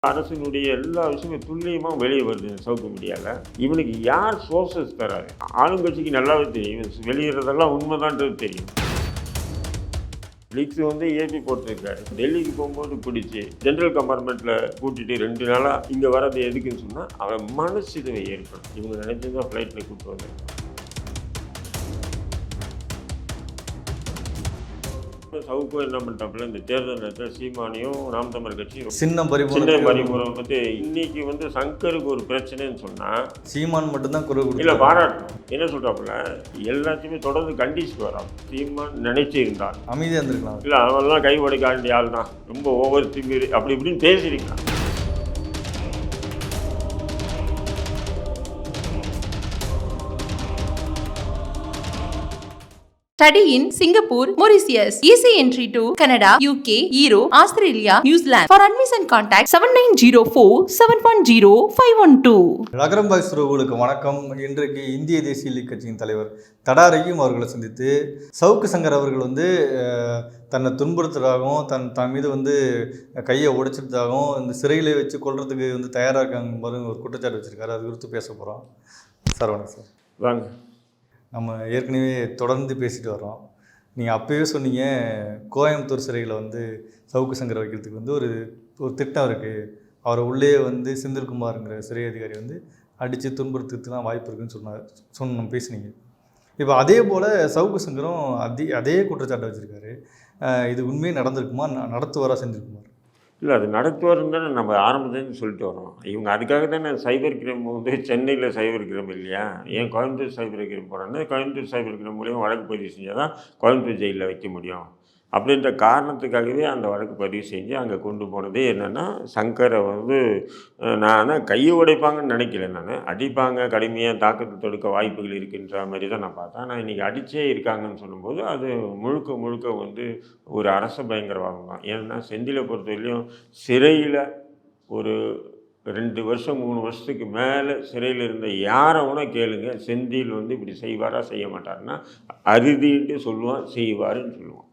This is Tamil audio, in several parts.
அரசினுடைய எல்லா விஷயமும் துல்லியமாக வெளியே வருது சவுக்கு மீடியாவில். இவனுக்கு யார் சோர்சஸ் தராது? ஆளுங்கட்சிக்கு நல்லாவே தெரியும், வெளியிடுறதெல்லாம் உண்மைதான்றது தெரியும். லீக்ஸ் வந்து ஏபி போட்டிருக்காரு. டெல்லிக்கு போகும்போது பிடிச்சி ஜென்ரல் கம்பார்ட்மெண்ட்டில் கூட்டிகிட்டு 2 நாளாக இங்கே வர்றது எதுக்குன்னு சொன்னால் அவன் மனசிதவை ஏற்படும். இவங்க நினைச்சதான் ஃப்ளைட்டில் கூப்பிட்டு வந்தாங்க. சவுக்கும் என்ன பண்ணிட்டாப்புல, இந்த தேர்தல் நேரத்தில் சீமானியும் நாம் தமிழர் கட்சி சின்ன பரிமுறை பற்றி இன்னைக்கு வந்து சங்கருக்கு ஒரு பிரச்சனைன்னு சொன்னால் சீமான் மட்டும்தான் குரல் இல்லை பாராட்டணும். என்ன சொல்கிறாப்புல, எல்லாத்தையுமே தொடர்ந்து கண்டிச்சுட்டு வரான். சீமான் நினைச்சிருந்தான் அமைதியாக இருந்திருக்கலாம். இல்லை அவன்லாம் கை உடைக்க வேண்டிய ஆள் தான், ரொம்ப ஓவர் திமிர் அப்படி இப்படின்னு பேசியிருக்கான். Study in Singapore, Mauritius. Easy entry to Canada, UK, Europe, Australia, New Zealand. For admission contact 7904-710-512. நகரம் பாய்ஸ் உறவுகளுக்கு வணக்கம். இன்றைக்கு இந்திய தேசிய லீக் கட்சியின் தலைவர் தடா ரஹீம் அவர்களை சந்தித்து சவுக்கு சங்கர் அவர்கள் வந்து தன்னை துன்புறுத்துறதாகவும் தன் மீது வந்து கையை உடைச்சிட்டதாகவும் இந்த சிறையில் வச்சு கொள்றதுக்கு வந்து தயாராக இருக்காங்க ஒரு குற்றச்சாட்டு வச்சுருக்காரு. அது குறித்து பேச போகிறோம். சார் வணக்கம் சார். வாங்க. நம்ம ஏற்கனவே தொடர்ந்து பேசிட்டு வரோம். நீங்கள் அப்போவே சொன்னீங்க கோயம்புத்தூர் சிறையில் வந்து சவுக்கு சங்கரை வைக்கிறதுக்கு வந்து ஒரு திட்டம் இருக்குது, அவரை உள்ளே வந்து செந்தில்குமாருங்கிற சிறை அதிகாரி வந்து அடித்து துன்புறுத்துறதுலாம் வாய்ப்பு இருக்குதுன்னு நம்ம பேசுனீங்க. இப்போ அதே போல் சவுக்கு சங்கரும் அதே குற்றச்சாட்டை வச்சுருக்காரு. இது உண்மையே நடந்திருக்குமா, நடத்துவாரா செந்தில்குமார்? இல்லை, அது நடத்துவாருன்னு தானே நம்ம ஆரம்பத்துலேருந்து சொல்லிட்டு வரோம். இவங்க அதுக்காக தானே சைபர் கிரைம் வந்து சென்னையில் சைபர் கிரைம் இல்லையா, ஏன் கோயம்புத்தூர் சைபர் கிரைம் போகிறாங்கன்னா கோயம்புத்தூர் சைபர் கிரைம் மூலியம் வழக்கு பதிவு செஞ்சால் தான் கோயம்புத்தூர் ஜெயிலில் வைக்க முடியும் அப்படின்ற காரணத்துக்காகவே அந்த வழக்கு பதிவு செஞ்சு அங்கே கொண்டு போனதே என்னென்னா, சங்கரை வந்து நான் கையை உடைப்பாங்கன்னு நினைக்கல, நான் அடிப்பாங்க, கடுமையாக தாக்கத்தை தொடுக்க வாய்ப்புகள் இருக்குன்ற மாதிரி தான் நான் பார்த்தேன். ஆனால் இன்றைக்கி அடித்தே இருக்காங்கன்னு சொல்லும்போது அது முழுக்க வந்து ஒரு அரச பயங்கரவாதம் தான். ஏன்னா செந்திலை பொறுத்தவரையிலையும் சிறையில் ஒரு 2 வருஷம் 3 வருஷத்துக்கு மேலே சிறையில் இருந்த யாரை வேணா கேளுங்க, செந்தில் வந்து இப்படி செய்வாரா செய்ய மாட்டாருன்னா அறுதிட்டு சொல்லுவான், செய்வாருன்னு சொல்லுவான்.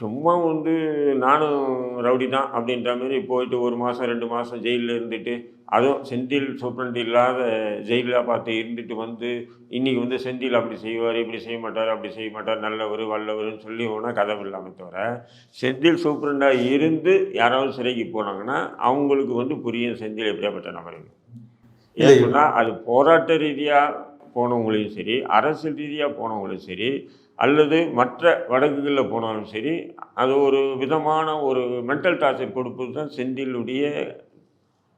சும்மா வந்து நானும் ரவுடி தான் அப்படின்ற மாதிரி போயிட்டு 1 மாதம் 2 மாதம் ஜெயிலில் இருந்துட்டு, அதுவும் செந்தில் சூப்பரண்ட் இல்லாத ஜெயிலாக பார்த்து இருந்துட்டு வந்து இன்றைக்கி வந்து செந்தில் அப்படி செய்வார், இப்படி செய்ய மாட்டார், அப்படி செய்ய மாட்டார், நல்லவர் வல்லவர்னு சொல்லி போனால் கதவு இல்லாமல் தவிர, செந்தில் சூப்பரண்டாக இருந்து யாராவது சிறைக்கு போனாங்கன்னா அவங்களுக்கு வந்து புரியும் செந்தில் எப்படியாப்பட்ட நபர்கள். ஏன்னா அது போராட்ட ரீதியாக போனவங்களையும் சரி, அரசியல் ரீதியாக போனவங்களையும் சரி, அல்லது மற்ற வழக்குகளில் போனாலும் சரி, அது ஒரு விதமான ஒரு மென்டல் டார்ச்சர் கொடுப்பது தான் செந்திலுடைய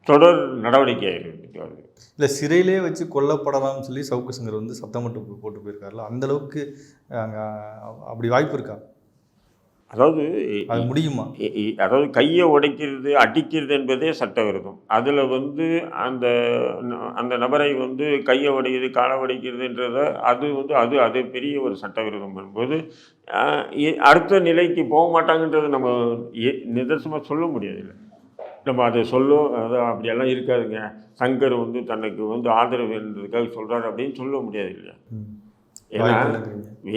தொடர் நடவடிக்கையாக இருந்துட்டு வருது. இல்லை, சிறையிலே வச்சு கொல்லப்படலாம்னு சொல்லி சவுக்கு சங்கர் வந்து சத்தம் மட்டும் போட்டு போயிருக்காருல, அந்தளவுக்கு அங்கே அப்படி வாய்ப்பு இருக்கா? அதாவது அது முடியுமா? அதாவது கையை உடைக்கிறது, அடிக்கிறது என்பதே சட்டவிரோதம். அதில் வந்து அந்த நபரை வந்து கையை உடைக்கிறது, காலை உடைக்கிறதுன்றத அது வந்து அது பெரிய ஒரு சட்டவிரோதம் என்பது அடுத்த நிலைக்கு போக மாட்டாங்கன்றது நம்ம நிதர்சனமாக சொல்ல முடியாதுல்ல. நம்ம அதை அது அப்படியெல்லாம் இருக்காதுங்க, சங்கர் வந்து தனக்கு வந்து ஆதரவுன்றதுக்காக சொல்கிறாரு அப்படின்னு சொல்ல முடியாது இல்லையா.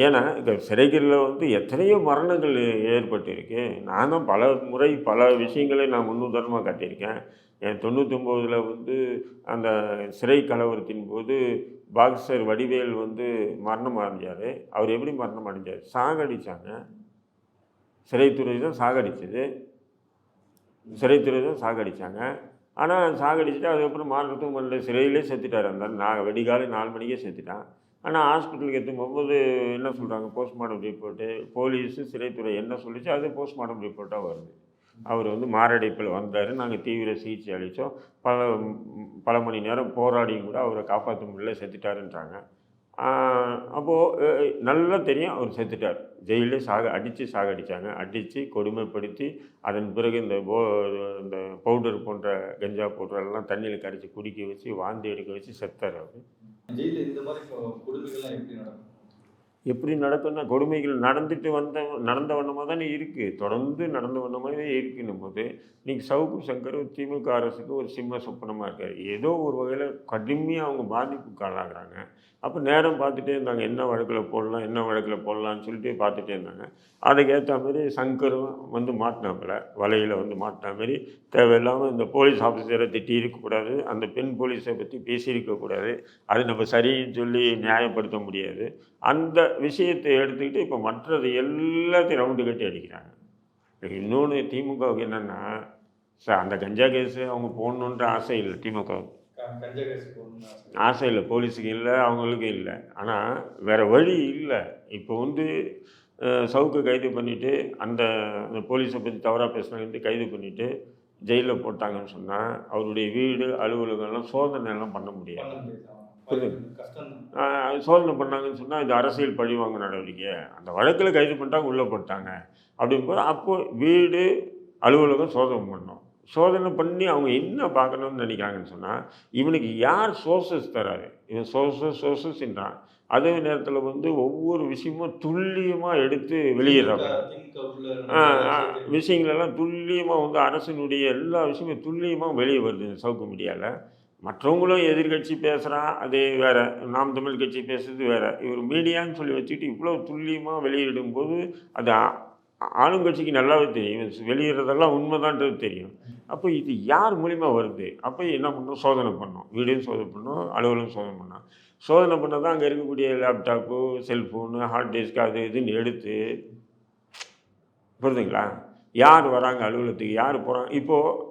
ஏன்னா இந்த சிறைகளில் வந்து எத்தனையோ மரணங்கள் ஏற்பட்டு இருக்கு. நானும் பல முறை பல விஷயங்களை நான் முன்னுதாரணமாக காட்டியிருக்கேன். என் 99 வந்து அந்த சிறை கலவரத்தின் போது பாக்ஸர் வடிவேல் வந்து மரணம் அடைஞ்சார். அவர் எப்படி மரணம் அடைஞ்சார்? சாகடிச்சாங்க. சிறைத்துறை தான் சாகடிச்சது, சிறைத்துறை தான் சாகடிச்சாங்க. ஆனால் சாகடிச்சுட்டு அதுக்கப்புறம் மாற்றத்தும் பண்ணல, சிறையிலே செத்துட்டார். அந்த வெடிகாலை 4 மணிக்கே செத்துட்டான். ஆனால் ஹாஸ்பிட்டலுக்கு எடுத்து போகும்போது என்ன சொல்கிறாங்க, போஸ்ட்மார்ட்டம் ரிப்போர்ட்டு, போலீஸு சிறைத்துறை என்ன சொல்லிச்சு அது போஸ்ட்மார்ட்டம் ரிப்போர்ட்டாக வருது. அவர் வந்து மாரடைப்பில் வந்தார், நாங்கள் தீவிர சிகிச்சை அளித்தோம், பல மணி நேரம் போராடியும் கூட அவரை காப்பாற்ற முடியல, செத்துட்டாருன்றாங்க. அப்போது நல்லா தெரியும் அவர் செத்துட்டார். ஜெயிலே அடித்து சாகடித்தாங்க, அடித்து கொடுமைப்படுத்தி அதன் பிறகு இந்த பவுடர் போன்ற கஞ்சா பவுடரெல்லாம் தண்ணியில் கரைச்சி குடிக்க வச்சு வாந்தி எடுக்க வச்சு செத்தார் அவர். ஜெயிலில் இந்த மாதிரி கொடுமைகள்லாம் எப்படி நடக்கும்? எப்படி நடக்குன்னா கொடுமைகள் நடந்த வண்ணமாக தானே இருக்குது, தொடர்ந்து நடந்த வண்ணமாகவே இருக்குன்னும் போது இன்றைக்கி சவுக்கு சங்கர் திமுக அரசுக்கு ஒரு சிம்ம சொப்பனமாக இருக்கார். ஏதோ ஒரு வகையில் கடுமையாக அவங்க பாதிப்புக்கு ஆளாகிறாங்க. அப்போ நேரம் பார்த்துட்டே இருந்தாங்க, என்ன வழக்கில் போடலாம் என்ன வழக்கில் போடலான்னு சொல்லிட்டு பார்த்துட்டே இருந்தாங்க. அதுக்கேற்ற மாதிரி சங்கரும் வந்து மாட்டினாப்புல, வலையில் வந்து மாட்டின மாதிரி தேவையில்லாமல் இந்த போலீஸ் ஆஃபீஸரை திட்டி இருக்கக்கூடாது, அந்த பெண் போலீஸை பற்றி பேசியிருக்கக்கூடாது, அது நம்ம சரின்னு சொல்லி நியாயப்படுத்த முடியாது. அந்த விஷயத்தை எடுத்துக்கிட்டு இப்போ மற்றது எல்லாத்தையும் ரவுண்டு கட்டி அடிக்கிறாங்க. இன்னொன்று திமுகவுக்கு என்னென்னா, அந்த கஞ்சா கேஸு அவங்க போடணுன்ற ஆசை இல்லை திமுகவுக்கு, ஆசை இல்லை, போலீஸுக்கு இல்லை, அவங்களுக்கு இல்லை. ஆனால் வேறு வழி இல்லை. இப்போ வந்து சவுக்கு கைது பண்ணிவிட்டு அந்த போலீஸை பற்றி தவறாக பேசுனாங்கன்ட்டு கைது பண்ணிவிட்டு ஜெயிலில் போட்டாங்கன்னு சொன்னால் அவருடைய வீடு அலுவலகம்லாம் சோதனைலாம் பண்ண முடியாது. சோதனை பண்ணாங்கன்னு சொன்னால் இது அரசியல் பழிவாங்க நடவடிக்கை. அந்த வழக்கில் கைது பண்ணிட்டாங்க, உள்ளே போட்டாங்க அப்படிங்கும்போது அப்போது வீடு அலுவலகம் சோதனை பண்ணோம். சோதனை பண்ணி அவங்க என்ன பார்க்கணும்னு நினைக்கிறாங்கன்னு சொன்னால், இவனுக்கு யார் சோர்ஸஸ் தராரு, இவன் சோர்ஸஸ்ன்றான். அதே நேரத்தில் வந்து ஒவ்வொரு விஷயமும் துல்லியமாக எடுத்து வெளியிடுறாங்க. விஷயங்களெல்லாம் துல்லியமாக வந்து அரசினுடைய எல்லா விஷயமும் துல்லியமாக வெளியே வருது சவுக்கு மீடியாவில். மற்றவங்களும் எதிர்கட்சி பேசுகிறான், அது வேறு, நாம் தமிழ் கட்சி பேசுறது வேறு. இவர் மீடியான்னு சொல்லி வச்சுக்கிட்டு இவ்வளோ துல்லியமாக வெளியிடும்போது அது ஆளுங்கட்சிக்கு நல்லாவே தெரியும், வெளியிடுறதெல்லாம் உண்மைதான்றது தெரியும். அப்போ இது யார் மூலிமா வருது? அப்போ என்ன பண்ணணும், சோதனை பண்ணோம், வீடியோ சோதனை பண்ணோம், அலுவலகம் சோதனை பண்ணோம். சோதனை பண்ண தான் அங்கே இருக்கக்கூடிய லேப்டாப்பு, செல்ஃபோனு, ஹார்ட் டிஸ்க் அது இதுன்னு எடுத்து, புரியுதுங்களா, யார் வராங்க அலுவலகத்துக்கு, யார் போகிறாங்க. இப்போது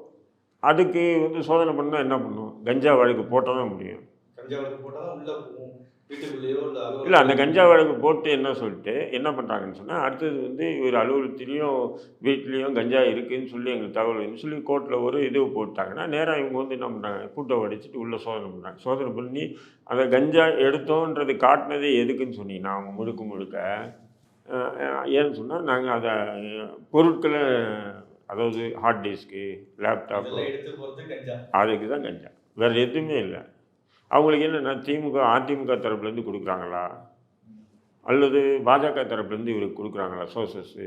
அதுக்கு வந்து சோதனை பண்ணால் என்ன பண்ணும், கஞ்சா வழக்கு போட்டால் தான் முடியும். கஞ்சா வழக்கு போட்டால் தான் உள்ளே போகும் வீட்டுக்குள்ளேயோ இல்லை. அந்த கஞ்சா வழக்கு போட்டு என்ன சொல்லிட்டு என்ன பண்ணுறாங்கன்னு சொன்னால், அடுத்தது வந்து இவர் அலுவலகத்துலேயும் வீட்லேயும் கஞ்சா இருக்குதுன்னு சொல்லி எங்களுக்கு தகவல் சொல்லி கோர்ட்டில் ஒரு இது போட்டாங்கன்னா நேராக இவங்க வந்து என்ன பண்ணுறாங்க, கூட்டம் அடிச்சுட்டு உள்ளே சோதனை பண்ணுறாங்க. சோதனை பண்ணி அந்த கஞ்சா எடுத்தோன்றது காட்டினதே எதுக்குன்னு சொன்னீங்கன்னா, அவங்க முழுக்க ஏன்னு சொன்னால் நாங்கள் அதை பொருட்களை, அதாவது ஹார்ட் டிஸ்க்கு, லேப்டாப்பு, அதுக்கு தான் கஞ்சா, வேறு எதுவுமே இல்லை. அவங்களுக்கு என்னென்னா அதிமுக தரப்புலேருந்து கொடுக்குறாங்களா அல்லது பாஜக தரப்புலேருந்து இவருக்கு கொடுக்குறாங்களா சோர்ஸஸ்ஸு,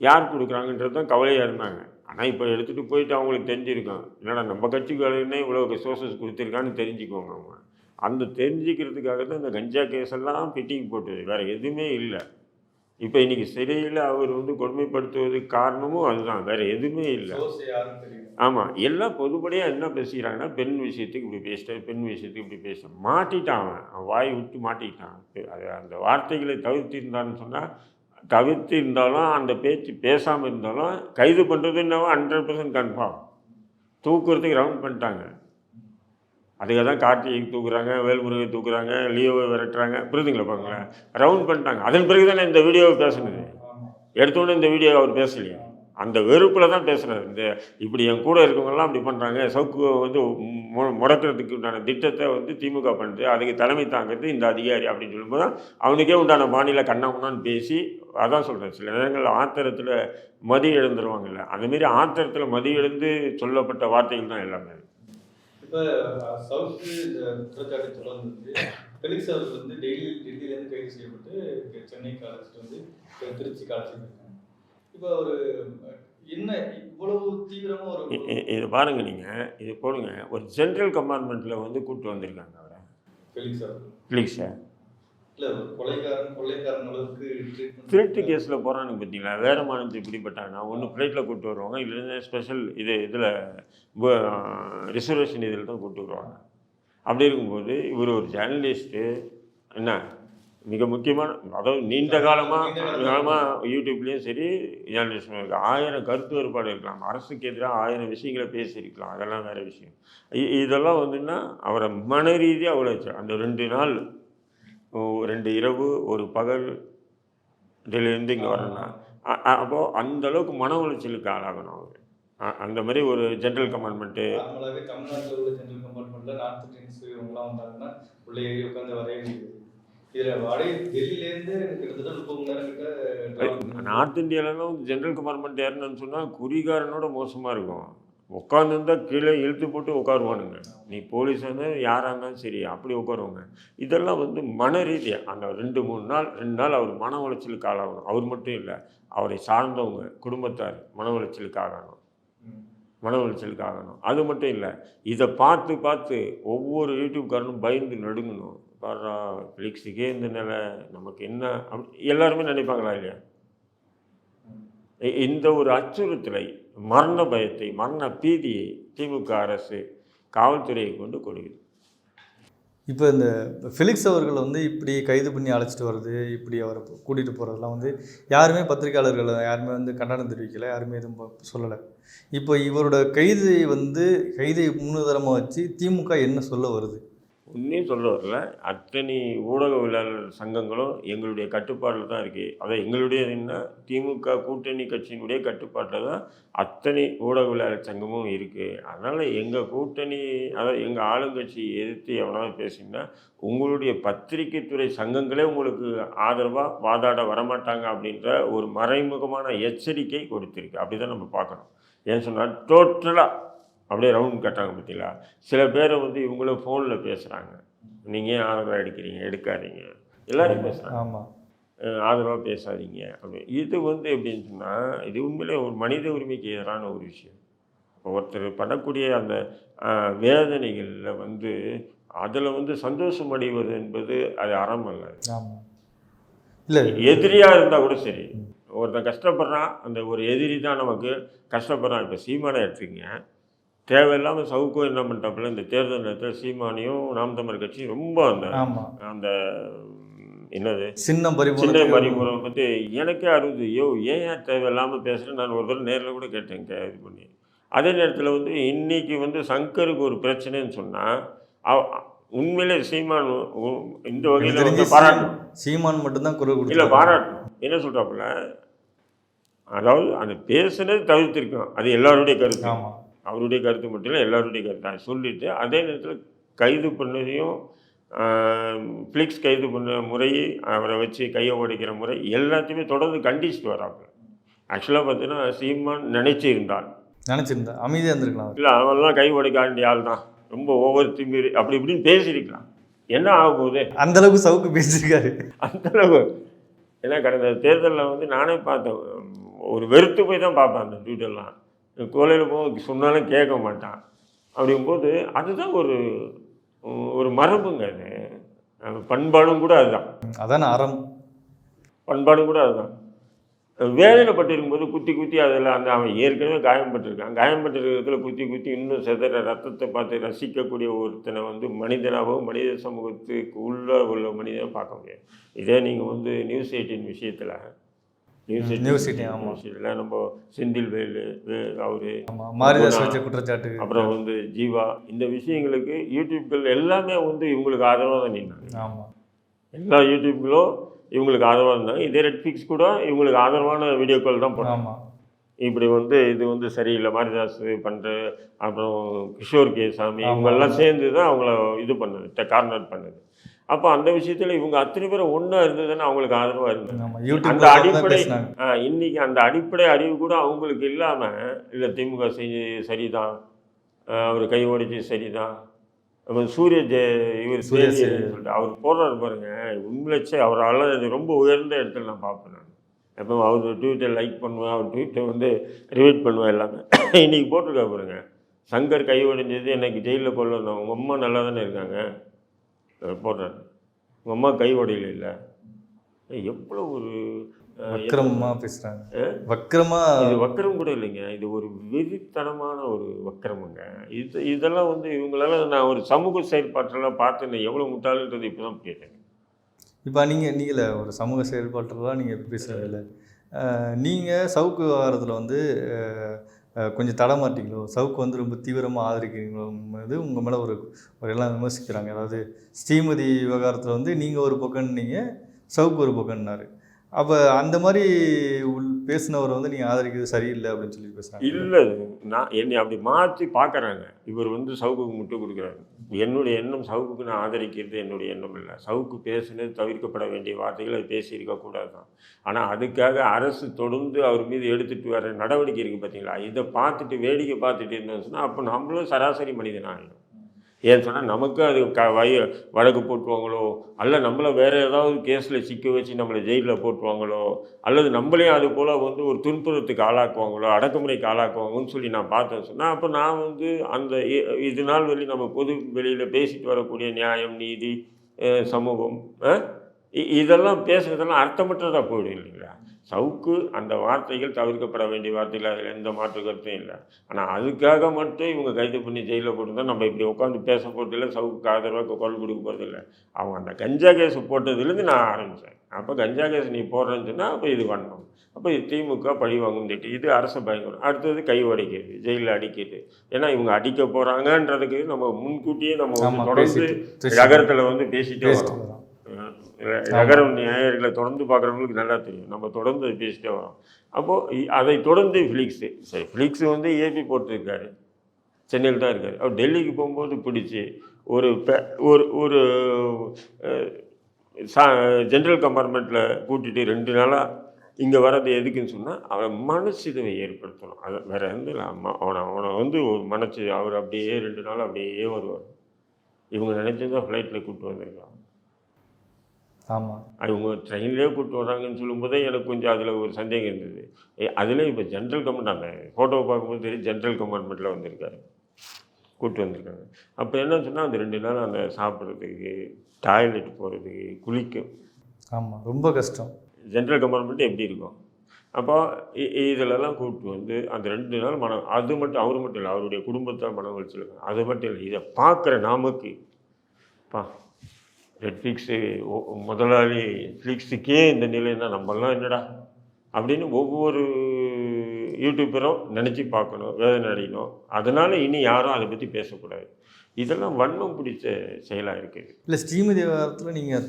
யார் கொடுக்குறாங்கன்றது தான் கவலையாக இருந்தாங்க. ஆனால் இப்போ எடுத்துகிட்டு போயிட்டு அவங்களுக்கு தெரிஞ்சிருக்காங்க, என்னடா நம்ம கட்சிக்காரனே இவ்வளோ சோர்ஸஸ் கொடுத்துருக்கான்னு தெரிஞ்சுக்குவாங்க அவங்க. அந்த தெரிஞ்சுக்கிறதுக்காக தான் இந்த கஞ்சா கேஸ் எல்லாம் ஃபிட்டிங் போட்டது, வேறு எதுவுமே இல்லை. இப்போ இன்றைக்கி சிறையில் அவர் வந்து கொடுமைப்படுத்துவதுக்கு காரணமும் அதுதான், வேறு எதுவுமே இல்லை. ஆமாம், எல்லாம் பொதுப்படியாக என்ன பேசிக்கிறாங்கன்னா, பெண் விஷயத்துக்கு இப்படி பேசிட்டேன், பெண் விஷயத்துக்கு இப்படி பேசிட்டேன், மாட்டிட்டான், அவன் வாய் விட்டு மாட்டிக்கிட்டான். அது அந்த வார்த்தைகளை தவிர்த்திருந்தான்னு சொன்னால், தவிர்த்திருந்தாலும் அந்த பேச்சு பேசாமல் இருந்தாலும் கைது பண்ணுறதுன்னா 100% கன்ஃபார்ம். தூக்குறதுக்கு ரவுண்ட் பண்ணிட்டாங்க. அதுக்காக தான் கார்த்திகை தூக்குறாங்க, வேல்முருகை தூக்குறாங்க, லியோவை விரட்டுறாங்க, புரியுதுங்களா, பாருங்களேன், ரவுண்ட் பண்ணிட்டாங்க. அதன் பிறகு தானே இந்த வீடியோவை பேசுனது. எடுத்தோடனே இந்த வீடியோவை அவர் பேசலையே, அந்த வெறுப்பில் தான் பேசுகிறார். இந்த இப்படி என் கூட இருக்கவங்கெல்லாம் அப்படி பண்ணுறாங்க, சவுக்கு வந்து முடக்கிறதுக்கு உண்டான திட்டத்தை வந்து திமுக பண்ணுறது, அதுக்கு தலைமை தாங்கிறது இந்த அதிகாரி அப்படின்னு சொல்லும்போது தான் அவனுக்கே உண்டான மாநில கண்ணாமண்ணான்னு பேசி, அதான் சொல்கிறேன், சில நேரங்கள் ஆத்திரத்தில் மதி எழுந்துருவாங்கல்ல, அந்தமாரி ஆத்திரத்தில் மதி எழுந்து சொல்லப்பட்ட வார்த்தைகள் தான் எல்லாமே. இப்போ சவுக்கு குற்றச்சாட்டு தொடர்ந்து ஃபெலிக்ஸ் அவர்கள் வந்து டெல்லியிலேருந்து கைது செய்யப்பட்டு சென்னைக்கு அழைச்சிட்டு வந்து திருச்சிக்கு அழைச்சிட்டு இருக்காங்க. இப்போ ஒரு என்ன இவ்வளவு தீவிரமாக ஒரு இது பாருங்கள், நீங்கள் இது போடுங்க, ஒரு ஜென்ரல் கம்பார்ட்மெண்ட்டில் வந்து கூப்பிட்டு வந்திருக்காங்க அவரை, ஃபெலிக்ஸை. இல்லை, கொள்ளைக்காரன் அளவுக்கு திருட்டு கேஸில் போகிறானுங்க பார்த்தீங்களா, வேறு மாநிலத்தில் பிடிப்பட்டாங்கன்னா ஒன்று ஃப்ளைட்டில் கூப்பிட்டு வருவாங்க, இல்லைன்னா ஸ்பெஷல் இதில் ரிசர்வேஷன் இதில் தான் கூப்பிட்டு வருவாங்க. அப்படி இருக்கும்போது இவர் ஒரு ஜேர்னலிஸ்ட்டு, என்ன மிக முக்கியமான, அதாவது நீண்ட காலமாக யூடியூப்லேயும் சரி ஜேர்னலிஸ்டும் இருக்குது, 1000 கருத்து வேறுபாடு இருக்கலாம், அரசுக்கு எதிராக 1000 விஷயங்களை பேசியிருக்கலாம், அதெல்லாம் வேறு விஷயம். இதெல்லாம் வந்துன்னா அவரை மன ரீதியாக அவ்வளோ அந்த 2 நாள் 2 இரவு 1 பகல் டெல்லியிலேருந்து இங்கே வரணும்னா அப்போது அந்தளவுக்கு மன உளைச்சலுக்கு ஆளாகணும் அவர். அந்த மாதிரி ஒரு ஜென்ரல் கம்பார்ட்மெண்ட்டு தமிழ்நாட்டில் உள்ள ஜென்ரல் கம்பார்ட்மெண்ட்டில் நார்த் இந்தியன்ஸ் இவங்களாம் வந்தாங்கன்னா உள்ளே ஏறி உட்காந்து வரைய இதில் டெல்லியிலேருந்து கிட்டத்தட்ட 30 மணி நேரம் கிட்ட. நார்த் இந்தியாவிலலாம் ஜென்ரல் கம்பார்ட்மெண்ட் ஏறணும்னு சொன்னால் குறிகாரனோட மோசமாக இருக்கும். உட்காந்துருந்தா கீழே இழுத்து போட்டு உட்காருவானுங்க. நீ போலீஸாக இருந்தாலும் யாராக இருந்தாலும் சரி அப்படி உட்காருவாங்க. இதெல்லாம் வந்து மன ரீதியாக அந்த 2 நாள் அவர் மன உளைச்சலுக்கு ஆளாகணும். அவர் மட்டும் இல்லை, அவரை சார்ந்தவங்க குடும்பத்தார் மன உளைச்சலுக்கு ஆகணும். அது மட்டும் இல்லை, இதை பார்த்து ஒவ்வொரு யூடியூப்காரனும் பயந்து நடுங்கணும். பாரா ஃபிலிக்ஸுக்கே இந்த நிலை, நமக்கு என்ன அப்படி எல்லாருமே நினைப்பாங்களா இல்லையா? இந்த ஒரு அச்சுறுத்தலை, மரண பயத்தை, மரண பீதியை திமுக அரசு காவல்துறையை கொண்டு கொடுக்குது. இப்போ இந்த ஃபிலிக்ஸ் அவர்கள் வந்து இப்படி கைது பண்ணி அழைச்சிட்டு வர்றது, இப்படி அவரை கூட்டிகிட்டு போகிறதெல்லாம் வந்து யாருமே பத்திரிகையாளர்கள் யாருமே வந்து கண்டனம் தெரிவிக்கலை, யாருமே எதுவும் சொல்லலை. இப்போ இவரோட கைதை முன்னுதாரணமாக வச்சு திமுக என்ன சொல்ல வருது? உண்மையும் சொல்ல வரல. அத்தனை ஊடகவியலாளர் சங்கங்களும் எங்களுடைய கட்டுப்பாட்டில் தான் இருக்குது. அதை எங்களுடைய என்ன திமுக கூட்டணி கட்சியினுடைய கட்டுப்பாட்டில் தான் அத்தனை ஊடகவியலாளர் சங்கமும் இருக்குது. அதனால் எங்கள் கூட்டணி, அதாவது எங்கள் ஆளுங்கட்சி எதிர்த்து எவனாவது பேசிங்கன்னா உங்களுடைய பத்திரிகை துறை சங்கங்களே உங்களுக்கு ஆதரவாக வாதாட வரமாட்டாங்க அப்படின்ற ஒரு மறைமுகமான எச்சரிக்கை கொடுத்துருக்கு. அப்படி தான் நம்ம பார்க்கணும். ஏன்னு சொன்னால் டோட்டலாக அப்படியே ரவுண்ட் கட்டாங்க பார்த்தீங்களா? சில பேரை வந்து இவங்களும் ஃபோனில் பேசுகிறாங்க, நீங்கள் ஏன் ஆதரவாக எடுக்காதீங்க, எல்லாரையும் பேசுகிறாங்க. ஆமாம், ஆதரவாக பேசாதீங்க அப்படி. இது வந்து எப்படின்னு சொன்னால் இது உண்மையிலே ஒரு மனித உரிமைக்கு எதிரான ஒரு விஷயம். ஒருத்தர் படக்கூடிய அந்த வேதனைகளில் வந்து அதில் வந்து சந்தோஷம் அடைவது என்பது அது அறம் அல்ல. இல்லை, எதிரியாக இருந்தால் கூட சரி, ஒருத்தன் கஷ்டப்படுறான், அந்த ஒரு எதிரி தான் நமக்கு கஷ்டப்படுறான். இப்போ சீமானை எடுத்துக்கங்க, தேவையில்லாமல் சவுக்கும் என்ன பண்ணிட்டாப்புல இந்த தேர்தல் நேரத்தில் சீமானியும் நாம் தமிழர் கட்சியும் ரொம்ப அந்த என்னது சின்ன பரிபூரம் பற்றி எனக்கே அறுபது ஏன் தேவையில்லாமல் பேசுகிறேன். நான் ஒரு தடவை நேரில் கூட கேட்டேன் இது பண்ணி. அதே நேரத்தில் வந்து இன்றைக்கி வந்து சங்கருக்கு ஒரு பிரச்சனைன்னு சொன்னால் உண்மையிலே சீமான் இந்த வகையில் பாராட்டணும். சீமான் மட்டும்தான் குரல் இல்லை, பாராட்டணும். என்ன சொல்கிறாப்புல, அதாவது அந்த பேசுனது தவிர்த்திருக்கோம், அது எல்லாருடைய கருத்து. அவருடைய கருத்து மட்டும் இல்லை, எல்லாருடைய கருத்து அதை சொல்லிவிட்டு அதே நேரத்தில் கைது பண்ணதையும் ஃபிலிக்ஸ் கைது பண்ண முறை, அவரை வச்சு கையை உடைக்கிற முறை எல்லாத்தையுமே தொடர்ந்து கண்டிச்சுட்டு வராங்க. ஆக்சுவலாக பார்த்தீங்கன்னா சீமான் நினச்சிருந்தா அமைதியாக இருந்திருக்கலாம். இல்லை, அவன்லாம் கை உடைக்க வேண்டிய ஆள் தான், ரொம்ப ஓவர் திமிரு அப்படி இப்படின்னு பேசியிருக்கலாம். என்ன ஆக போகுது? அந்தளவுக்கு சவுக்கு பேசியிருக்காரு. அந்தளவுக்கு. ஏன்னா கடந்த தேர்தலில் வந்து நானே பார்த்தேன், ஒரு வெறுத்து போய் தான் பார்ப்பேன் அந்த ட்விட்டர்லாம். கோலையில் போக சொன்னாலும் கேட்க மாட்டான். அப்படிங்கும்போது அதுதான் ஒரு மரபுங்க. அது பண்பாடும் கூட அதுதான். அதான் அறம். பண்பாடும் கூட அதுதான். வேதனைப்பட்டிருக்கும்போது குத்தி அதில் அவன் ஏற்கனவே காயம்பட்டிருக்கான். காயம்பட்டிருக்கிறதுல குத்தி இன்னும் செதற ரத்தத்தை பார்த்து ரசிக்கக்கூடிய ஒருத்தனை வந்து மனிதனாகவோ மனித சமூகத்துக்கு உள்ள மனிதனை பார்க்க முடியாது. இதே நீங்கள் வந்து நியூஸ் 18 விஷயத்தில் நம்ம செந்தில் வேலு அவரு குற்றச்சாட்டு, அப்புறம் வந்து ஜீவா, இந்த விஷயங்களுக்கு யூடியூப்கள் எல்லாமே வந்து இவங்களுக்கு ஆதரவாக தான் நின்னாங்க. எல்லா யூடியூப்களும் இவங்களுக்கு ஆதரவாக இருந்தாங்க. இதே ரெட்ஃபிக்ஸ் கூட இவங்களுக்கு ஆதரவான வீடியோக்கள் தான் போட்டாங்க. இப்படி வந்து இது வந்து சரியில்லை, மாரிதாஸ் பண்ணுற, அப்புறம் கிஷோர் சாமி இவங்கெல்லாம் சேர்ந்து தான் அவங்கள இது பண்ணது, கார்னர் பண்ணது. அப்போ அந்த விஷயத்தில் இவங்க அத்தனை பேரும் ஒன்றா இருந்ததுன்னு அவங்களுக்கு ஆதரவாக இருந்தது. அந்த அடிப்படை இன்னைக்கு அந்த அடிப்படை அறிவு கூட அவங்களுக்கு இல்லாமல், இல்லை திமுக சரிதான், அவர் கை ஓடிச்சு சரிதான், இவர் சொல்லிட்டு அவர் போடுறாரு பாருங்க, உண்மையிலே அவரால் ரொம்ப உயர்ந்த இடத்துல நான் பார்ப்பேன். நான் எப்போ அவர் ட்வீட்டை லைக் பண்ணுவேன், அவர் ட்வீட்டை வந்து ரிவைட் பண்ணுவேன் எல்லாமே. இன்றைக்கி போட்டிருக்கா பாருங்க, சங்கர் கை ஒடிஞ்சது எனக்கு ஜெயிலில் கொள்ள வந்தோம், உங்கள் அம்மா நல்லா தானே இருக்காங்க போடுறாரு, உங்கள் அம்மா கை உடையில இல்லை. எவ்வளோ ஒரு வக்கிரமாக பேசுகிறாங்க. இது வக்கிரம் கூட இல்லைங்க, இது ஒரு வெறித்தனமான ஒரு வக்கிரமுங்க. இதெல்லாம் வந்து இவங்களால நான் ஒரு சமூக செயல்பாட்டெல்லாம் பார்த்து எவ்வளோ முட்டாளுன்றது இப்போ தான் கேட்டேன். இப்போ நீங்களே ஒரு சமூக செயல்பாட்டெல்லாம் நீங்கள் பேசுகிறதில்ல, நீங்கள் சவுக்கு விவகாரத்தில் வந்து கொஞ்சம் தடமாட்டிங்களோ, சவுக்கு வந்து ரொம்ப தீவிரமாக ஆதரிக்கிறீங்களோது உங்கள் மேலே ஒரு எல்லாம் விமர்சிக்கிறாங்க. அதாவது ஸ்ரீமதி விவகாரத்தில் வந்து நீங்கள் ஒரு பக்கம்னீங்க, சவுக்கு ஒரு பக்கம்னாரு. அப்போ அந்த மாதிரி பேசினவரை வந்து நீங்கள் ஆதரிக்கிறது சரியில்லை அப்படின்னு சொல்லி பேசுகிறாங்க. இல்லை, நான் என்னை அப்படி மாற்றி பார்க்குறாங்க. இவர் வந்து சவுக்குக்கு முட்டு கொடுக்குறாரு. என்னுடைய எண்ணம் சவுக்குக்கு நான் ஆதரிக்கிறது என்னுடைய எண்ணம் இல்லை. சவுக்கு பேசுனது தவிர்க்கப்பட வேண்டிய வார்த்தைகள் அது பேசியிருக்கக்கூடாது தான். ஆனால் அதுக்காக அரசு தொடர்ந்து அவர் மீது எடுத்துகிட்டு வர நடவடிக்கை இருக்குது பார்த்தீங்களா, இதை பார்த்துட்டு வேடிக்கை பார்த்துட்டு இருந்தோம்னு சொன்னால் அப்போ நம்மளும் சராசரி மனிதன் ஆகிடும். ஏன்னு சொன்னால் நமக்கு அது வழக்கு போட்டுருவாங்களோ, அல்ல நம்மளை வேறு ஏதாவது கேஸில் சிக்க வச்சு நம்மளை ஜெயிலில் போட்டுருவாங்களோ, அல்லது நம்மளையும் அது போல் வந்து ஒரு துன்புறத்துக்கு ஆளாக்குவாங்களோ, அடக்குமுறைக்கு ஆளாக்குவாங்கன்னு சொல்லி நான் பார்த்தேன்னு சொன்னால், அப்போ நான் வந்து அந்த இது நாள் வெளி நம்ம பொது வெளியில் பேசிட்டு வரக்கூடிய நியாயம், நீதி, சமூகம், இதெல்லாம் பேசுகிறதெல்லாம் அர்த்தமற்றதாக போயிடும் இல்லைங்களா. சவுக்கு அந்த வார்த்தைகள் தவிர்க்கப்பட வேண்டிய வார்த்தைகள், அதில் எந்த மாற்று கருத்தும் இல்லை. ஆனால் அதுக்காக மட்டும் இவங்க கைது பண்ணி ஜெயிலில் போட்டுருந்தா நம்ம இப்படி உட்காந்து பேச போகிறதில்ல, சவுக்கு ஆதரவாக குரல் கொடுக்க போகிறதில்ல. அவங்க அந்த கஞ்சா கேஸ் போட்டதுலேருந்து நான் ஆரம்பித்தேன். அப்போ கஞ்சா கேஸ் நீ போடுறேன்னு சொன்னால் அப்போ இது பண்ணணும். அப்போ இது திமுக பழி வாங்கும் திட்டு, இது அரசு பயங்கரம். அடுத்தது கை உடைக்கிறது, ஜெயிலில் அடிக்கிறது. ஏன்னா இவங்க அடிக்க போகிறாங்கன்றதுக்கு நம்ம முன்கூட்டியே நம்ம தொடர்ந்து நகரத்தில் வந்து பேசிகிட்டே வரோம். நகரம் நேயர்களை தொடர்ந்து பார்க்குறவங்களுக்கு நல்லா தெரியும். நம்ம தொடர்ந்து அதை பேசிட்டே வரோம். அப்போது அதை தொடர்ந்து ஃபிலிக்ஸு, சரி ஃபிலிக்ஸு வந்து ஏபி போட்டிருக்காரு, சென்னையில் தான் இருக்கார். அவர் டெல்லிக்கு போகும்போது பிடிச்சி ஒரு ஒரு ஜென்ரல் கம்பார்ட்மெண்ட்டில் கூட்டிகிட்டு 2 நாளாக இங்கே வர்றது எதுக்குன்னு சொன்னால் அவன் மனசிதவை ஏற்படுத்தணும். அதை வேறு எந்த இல்லை. அவனை வந்து ஒரு அவர் அப்படியே 2 நாள் அப்படியே வருவார். இவங்க நினச்சிருந்தா ஃப்ளைட்டில் கூப்பிட்டு வந்திருக்காங்க. ஆமாம், அவங்க ட்ரெயின்லேயே கூப்பிட்டு வர்றாங்கன்னு சொல்லும்போதே எனக்கு கொஞ்சம் அதில் ஒரு சந்தேகம் இருந்தது. அதில் இப்போ ஜென்ரல் கம்பார்ட்மெண்ட், அந்த ஃபோட்டோவை பார்க்கும்போது தெரியும் ஜென்ரல் கம்பார்ட்மெண்ட்டில் வந்திருக்காரு, கூப்பிட்டு வந்திருக்காங்க. அப்போ என்னன்னு சொன்னால் அந்த 2 நாள் அந்த சாப்பிட்றதுக்கு, டாய்லெட் போகிறதுக்கு, குளிக்க, ஆமாம் ரொம்ப கஷ்டம். ஜென்ரல் கம்பார்ட்மெண்ட்டு எப்படி இருக்கும். அப்போ இதிலெல்லாம் கூப்பிட்டு வந்து அந்த 2 நாள் அது மட்டும் அவர் மட்டும் இல்லை, அவருடைய குடும்பத்தால் மன உளைச்சல். அது மட்டும் இல்லை, இதை பார்க்குற நமக்கு நெட்ஃப்ளிக்ஸு முதலாளி நெட்ஃப்ளிக்ஸுக்கே இந்த நிலைன்னா நம்மளாம் என்னடா அப்படின்னு ஒவ்வொரு யூடியூபரும் நினச்சி பார்க்கணும், வேதனை அடையணும். அதனால் இனி யாரும் அதை பற்றி பேசக்கூடாது. இதெல்லாம் வன்மம் பிடிச்ச செயலாக இருக்குது. இல்லை ஸ்ரீமதி விவகாரத்தில் நீங்கள்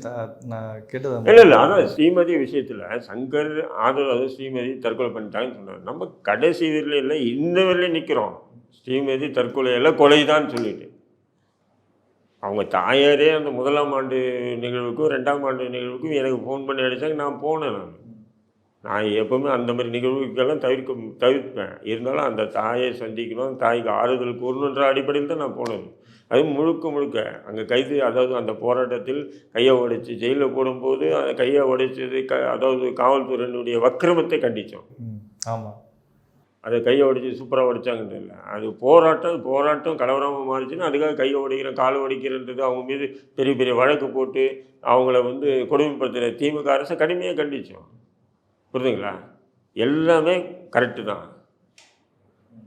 நான் கேட்டது இல்லை ஆனால் ஸ்ரீமதி விஷயத்தில் சங்கர் ஆதரவு ஸ்ரீமதி தற்கொலை பண்ணிட்டாங்கன்னு சொன்னார். நம்ம கடைசி இதில் இல்லை, இந்த வரையிலும் நிற்கிறோம். ஸ்ரீமதி தற்கொலையெல்லாம் கொலைதான்னு சொல்லிட்டு அவங்க தாயாரே அந்த 1ஆம் ஆண்டு நிகழ்வுக்கும் 2ஆம் ஆண்டு நிகழ்வுக்கும் எனக்கு ஃபோன் பண்ணி அடித்தாங்க. நான் போனேன். நான் எப்போவுமே அந்த மாதிரி நிகழ்வுக்கெல்லாம் தவிர்ப்பேன். இருந்தாலும் அந்த தாயை சந்திக்கணும், தாய்க்கு ஆறுதல் கூறணுன்ற அடிப்படையில் தான் நான் போனது. அது முழுக்க அங்கே கைது, அதாவது அந்த போராட்டத்தில் கையை உடைச்சி ஜெயிலில் போடும்போது அந்த கையை உடைச்சது அதாவது காவல்துறையினுடைய வக்கிரமத்தை கண்டித்தோம். ஆமாம், அதை கையை உடைச்சி சூப்பராக உடைச்சாங்கன்னு இல்லை. அது போராட்டம் கலவரமாக மாறிச்சுன்னா அதுக்காக கையை உடைக்கிறேன், காலை உடைக்கிறன்றது அவங்க மீது பெரிய பெரிய வழக்கு போட்டு அவங்கள வந்து கொடுமைப்படுத்துகிற திமுக அரசை கடுமையாக கண்டித்தோம். புரியுதுங்களா? எல்லாமே கரெக்டு தான்.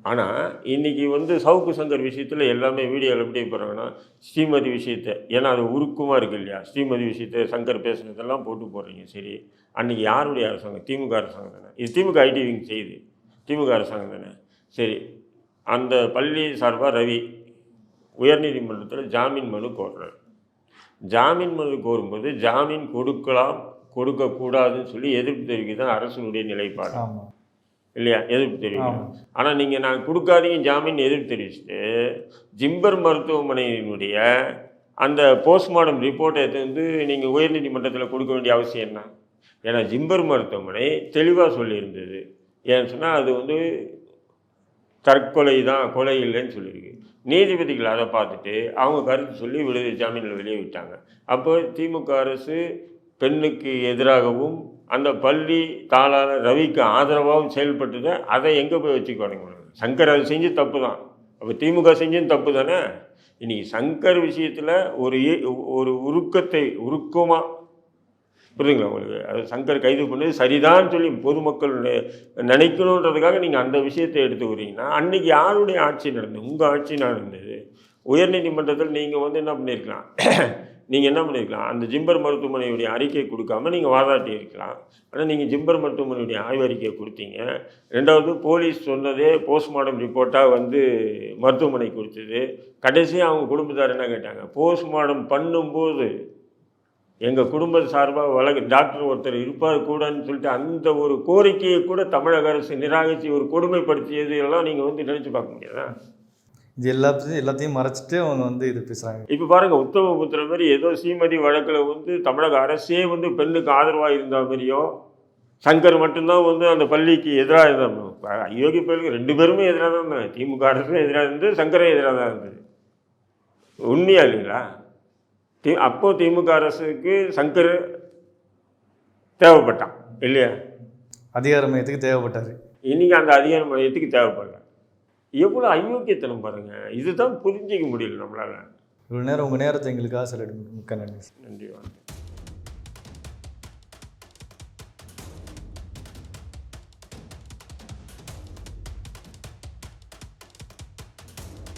ஆனால் இன்றைக்கி வந்து சவுக்கு சங்கர் விஷயத்தில் எல்லாமே வீடியோவில் எப்படி போகிறாங்கன்னா ஸ்ரீமதி விஷயத்தை, ஏன்னா அது உருக்கமாக இருக்குது இல்லையா, ஸ்ரீமதி விஷயத்தை சங்கர் பேசுனதெல்லாம் போட்டு போடுறீங்க. சரி, அன்றைக்கி யாருடைய அரசாங்கம்? திமுக அரசாங்கம் தானே. இது திமுக ஐடி விங் செய்யுது, திமுக அரசாங்கம் தானே. சரி, அந்த பள்ளி சார்பாக ரவி உயர்நீதிமன்றத்தில் ஜாமீன் மனு கோர்றார். ஜாமீன் மனு கோரும்போது ஜாமீன் கொடுக்கக்கூடாதுன்னு சொல்லி எதிர்ப்பு தெரிவிக்க தான் அரசனுடைய நிலைப்பாடு இல்லையா, எதிர்ப்பு தெரிவிக்கணும். ஆனால் நீங்கள் நான் கொடுக்காதீங்க ஜாமீன் எதிர்ப்பு தெரிவிச்சுட்டு ஜிம்பர் மருத்துவமனையினுடைய அந்த போஸ்ட்மார்ட்டம் ரிப்போர்ட்டை எடுத்து வந்து நீங்கள் உயர்நீதிமன்றத்தில் கொடுக்க வேண்டிய அவசியம் என்ன? ஏன்னா ஜிம்பர் மருத்துவமனை தெளிவாக சொல்லியிருந்தது. ஏன்னு சொன்னால் அது வந்து தற்கொலை தான், கொலை இல்லைன்னு சொல்லியிருக்கு. நீதிபதிகள் அதை பார்த்துட்டு அவங்க கருத்து சொல்லி விடுதலை ஜாமீனில் வெளியே விட்டாங்க. அப்போ திமுக அரசு பெண்ணுக்கு எதிராகவும் அந்த பள்ளி தாளாளர் ரவிக்கு ஆதரவாகவும் செயல்பட்டுது. அதை எங்கே போய் வச்சுக்கோங்க? சங்கர் அது செஞ்சு தப்பு தான். அப்போ திமுக செஞ்சும் தப்பு தானே. இன்றைக்கி சங்கர் விஷயத்தில் ஒரு உருக்கமாக புரியுதுங்களா உங்களுக்கு? அது சங்கர் கைது பண்ணது சரிதான் சொல்லி பொதுமக்கள் நினைக்கணுன்றதுக்காக நீங்கள் அந்த விஷயத்தை எடுத்துக்கிறீங்கன்னா அன்றைக்கி யாருடைய ஆட்சி நடந்தது? உங்கள் ஆட்சி நடந்தது. உயர்நீதிமன்றத்தில் நீங்கள் வந்து என்ன பண்ணியிருக்கலாம், நீங்கள் என்ன பண்ணியிருக்கலாம், அந்த ஜிம்பர் மருத்துவமனையுடைய அறிக்கை கொடுக்காமல் நீங்கள் வாதாட்டி இருக்கலாம். ஆனால் நீங்கள் ஜிம்பர் மருத்துவமனையுடைய ஆய்வறிக்கையை கொடுத்தீங்க. 2வது போலீஸ் சொன்னதே போஸ்ட்மார்ட்டம் ரிப்போர்ட்டாக வந்து மருத்துவமனை கொடுத்தது. கடைசியாக அவங்க குடும்பத்தார் என்ன கேட்டாங்க, போஸ்ட்மார்ட்டம் பண்ணும்போது எங்கள் குடும்ப சார்பாக டாக்டர் ஒருத்தர் இருப்பார் கூடன்னு சொல்லிட்டு அந்த ஒரு கோரிக்கையை கூட தமிழக அரசு நிராகரித்து ஒரு கொடுமைப்படுத்தியது எல்லாம் நீங்கள் வந்து நினச்சி பார்க்க முடியாதா? இது எல்லாத்தையும் மறைச்சிட்டு அவங்க வந்து இது பேசுகிறாங்க. இப்போ பாருங்கள், உத்தமபுத்திர மாதிரி ஏதோ ஸ்ரீமதி வழக்கில் வந்து தமிழக அரசே வந்து பெண்ணுக்கு ஆதரவாக இருந்த மாதிரியோ, சங்கர் மட்டும்தான் வந்து அந்த பள்ளிக்கு எதிராக இருந்தாங்க. அயோக்கிய பயலுக்கு 2 பேருமே எதிராக தான் இருந்தாங்க. திமுக அரசும் எதிராக இருந்தது, சங்கரும் எதிராக தான் இருந்தது. உண்மையா இல்லைங்களா? அப்போ திமுக அரசுக்கு சங்கர் தேவைப்பட்டான் இல்லையா? அதிகார மையத்துக்கு தேவைப்பட்டார். இன்றைக்கி அந்த அதிகார மையத்துக்கு தேவைப்படல. எவ்வளோ அயோக்கியத்தனம் பாருங்கள். இதுதான் புரிஞ்சிக்க முடியல நம்மளால். இவ்வளோ நேரம் உங்கள் நேரத்தை எங்களுக்காக செலவிடுங்க. மிக்க நன்றி. நன்றி.